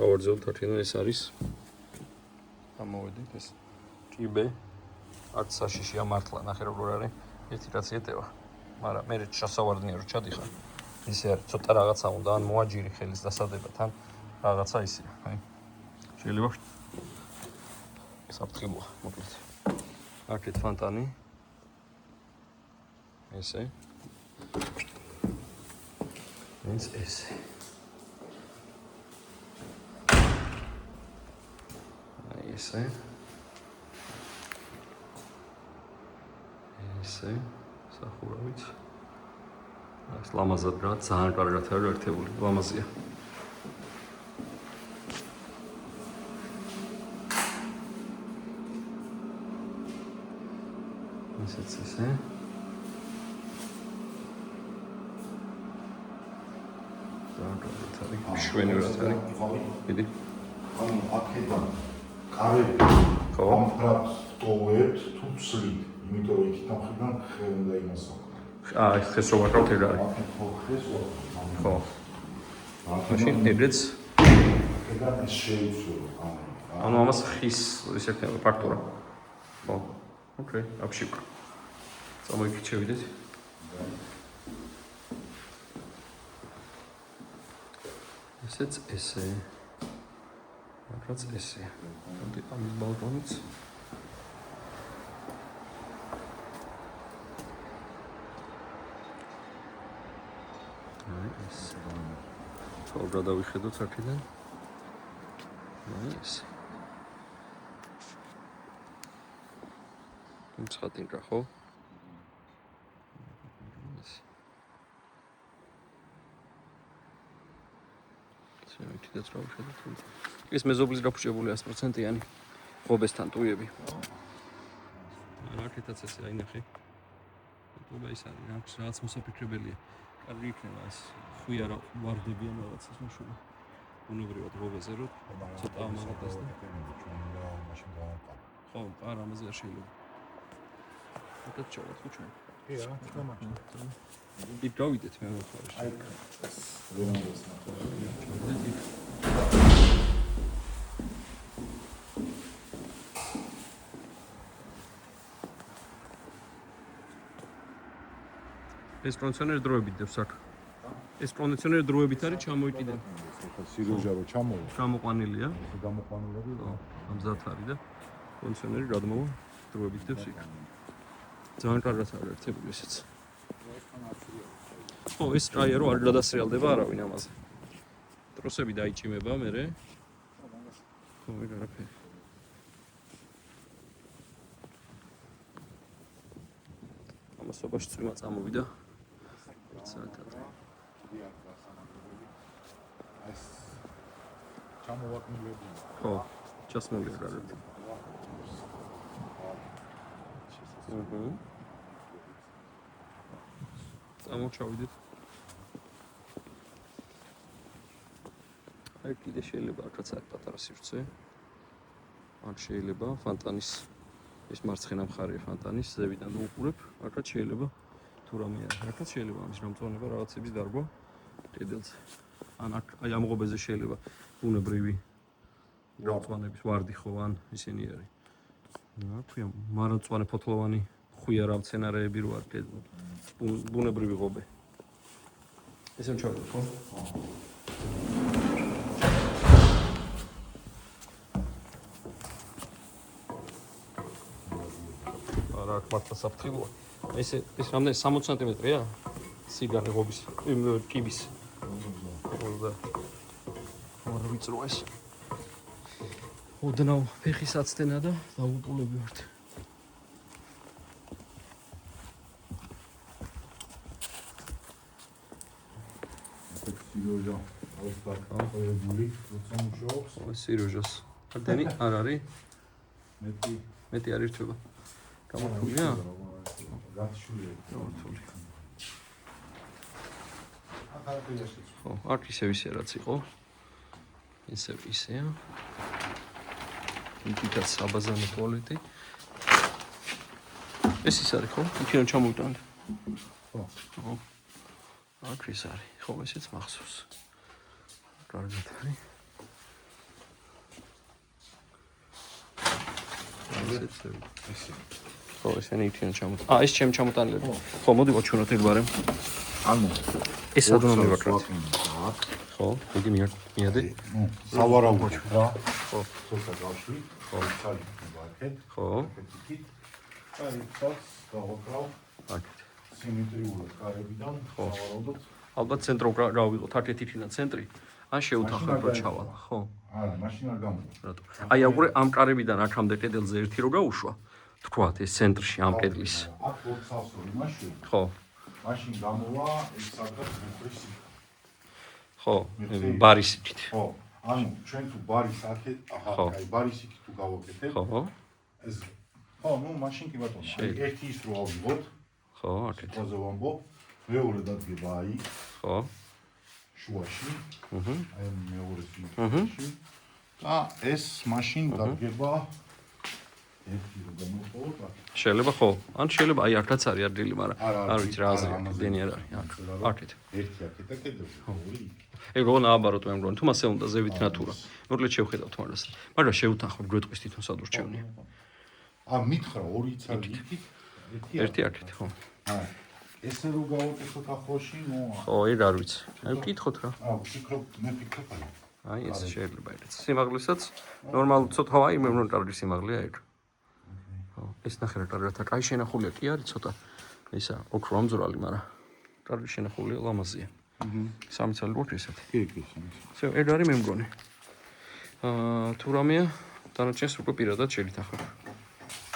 გავარძელოთ აქედან ეს არის ამოვედით ეს ჭიბე არც საშიშია მართლა ნახე როგორ არის ერთი რაც ეტევა მაგრამ მე ჩასავარდნია რომ ჩადიხარ ისე არის ცოტა რაღაცა უნდა ან მოაჯირი ხელის დასადებად ან რაღაცა ისეა აი შეიძლება საფრთხილოა მოკლედ აქეთ ფონტანი ესე ესე ესე ესე სახურავით ეს ლამაზად რა ძალიან კარგად არის ერთებული ლამაზია ესეც ესე შვენივრად არის. დიდი. ანუ აქედან კარები ამ ფრაქს ტოვებთ თუ ცლით, იმიტომ რომ იქით ამხიდან ხე უნდა იმას აქვს. ეს ხეს რო ვაკრავთ ეგ არის. ხო. მაშინ ეგრეც აქედან ეს შეიცვალა. ანუ ამას ხის ისე ხდება ფაქტურა. ხო. ოკეი, აბშიკ. წამოიქჩევიდეთ. ესეც ესე. რაც ესე. მოდი ამის ბალკონიც. აი ესე. თორდა დავიხედოთ აქედან. აი ესე. მცხადინკა ხო? იქიდაც რა ვხედავთ. ეს მეზობლის გაფუჭებული 100%-იანი ღობესთან ტუიები. აქეთაც ესე აი ნახე. ტუба ის არის რაღაც მოსაფიქრებელია. კარგი იქნება ეს ხუია რა ვარდებიან რაღაცას მოშულა. უნებრივად ღობეზე რო ცოტა ამაღლდეს და მაშინ გავაკეთე. ხო, არ ამაზე არ შეიძლება. აკეთ ჩავართ ხუჩა. კი რა, თამაში. იქ გავიდეთ მე მოხარში. აი ეს ვერანდას ნახე. ეს კონდიციონერი დროებით დევს აქ. ეს კონდიციონერი დროებით არის ჩამოიკიდე. სიროჟა რო ჩამოვა. ჩამოყვანილია. გამოყვანილები. ამზად არის და კონდიციონერი გადმოვა დროებით დევს იქ. ძალიან კარგად არის ერთებული ესეც. ხო, ეს კაია რო არ გადასრიალდება არავინ ამაზე. ტროსები დაიჭიმება მერე. ხო, მე გარაფერი. ამასობაში წვიმა წამოვიდა. საათად. ეს ჩამოვაკნილები. ხო, ჩასმული გარეთ. წამოვჩავიდეთ. აი კიდე შეიძლება აქაც არის პატარა სივრცე. აქ შეიძლება ფონტანის ეს მარცხენა მხარეა ფონტანის ზევიდან უყურებ. აქაც შეიძლება თუ რამე არის. აქაც შეიძლება ამის რამწვანება რაღაცების დარგვა კედელზე. ან აქ აი ამ ღობეზე შეიძლება ბუნებრივი რამწვანების ვარდი ხო ან ისინი არის. რა ქვია, მარადმწვანე ფოთლოვანი ხუია რა მცენარეები რო არ კედელზე. ბუნებრივი ღობე. ესე ჩავდო ხო? არა, მართლა საფრთხილოა. ეს რამდენი 60 სანტიმეტრია? სიგარი ღობის, კიბის. და არ ვიცროა ეს. ოდნავ ფეხის აცდენა და დაუყოლები ვართ. სიროჟა აუსტაკავებული როცა მუშაობს. ой სიროჟას. ამდენი არ არის? მეტი არ ირჩება. გამოთვლია? გათშულია. გამოთვლი. ახალგაზრდა. ხო, აქ ისევ ისე რაც იყო. ისევ ისეა. იქითაც საბაზანო ტუალეტი. ეს ის არის ხო? იქიდან ჩამოვიტანთ. ხო. ხო. აქ ის არის. ხო, ესეც მახსოვს. კარგად არის. ესე. ხო, ესენი იქიდან ჩამოთ. ეს ჩემ ჩამოტანილები. ხო, მოდი ვაჩვენოთ ეგ ანუ ეს სადღაც მივაკრათ. აქ. ხო, იგი მიადე. ნუ, სავარაუდოდ რა. ხო, თორსა გავშვი. ხო, ჩალი ვაკეთ. ხო. ეთიკით. და იქაც გავაკრავ. აქეთ. სიმეტრიულად კარებიდან სავარაუდოდ. ალბათ ცენტრო გავიღოთ, აქეთ იქიდან ცენტრი. ან შეუთანხმებ რომ ჩავალ, ხო? არა, მაშინ არ გამოვა. რატო? აი აგურე ამ კარებიდან აქამდე კედელზე ერთი რო გაუშვა. თქვათ ეს ცენტრში ამ კედლის. აქ ორ სავსორი მაშინ. ხო. მაშინ გამოვა ეს სადღაც მეტრისი. ხო, ბარის იქით. ხო. ანუ ჩვენ თუ ბარის აქეთ, აჰა, აი ბარის იქით თუ გავაკეთებ. ხო. ეს ხო, ნუ მაშინ კი ბატონო, აი ერთი ის რო ავიღოთ. ხო, აქეთ. ხოზე ვამბობ. მეორე დადგება აი. ხო. შუაში. აჰა. აი მეორე სიუში. და ეს მაშინ დადგება ერთი რო გამოვყოთ აქ. შეიძლება ხო? ან შეიძლება აი აქაც არის ადგილი, მაგრამ არ ვიცი რა აზრი აქვს, დენი არ არის. აქეთ. ერთი აქეთ და კედელზე, ორი. ეგ რო ნააბაროთ მე მგონი, თუ მასე უნდა ზევით ნატურა. მოკლედ შევხედავთ მაგას. მაგრამ შევთანხმებ გვეტყვის თვითონ სად ურჩევნია. მითხრა ორიც არის იქით, ერთი აქეთ, ხო. ესე რო გავაკეთოთ ახლოში, ნუ ხო, ეგ არ ვიცი. აი ვკითხოთ რა. ვფიქრობ, მე ვფიქრობ აი. აი ეს შეიძლება იყოს. სიმაღლესაც ნორმალ ცოტა აი მე მგონი კარგი სიმაღლეა ეგ. ხო, ეს ნახე რა კარგად აქ აი შენახულია კი არის ცოტა. ისა ოქრო ამძვრალი, მაგრამ კარგი შენახულია ლამაზია. სამი წელი გვაქვს ესეთი. კი, კი. ეგ არის მე მგონი. თუ რამეა, დანარჩენს უკვე პირადად შევითანხმებ.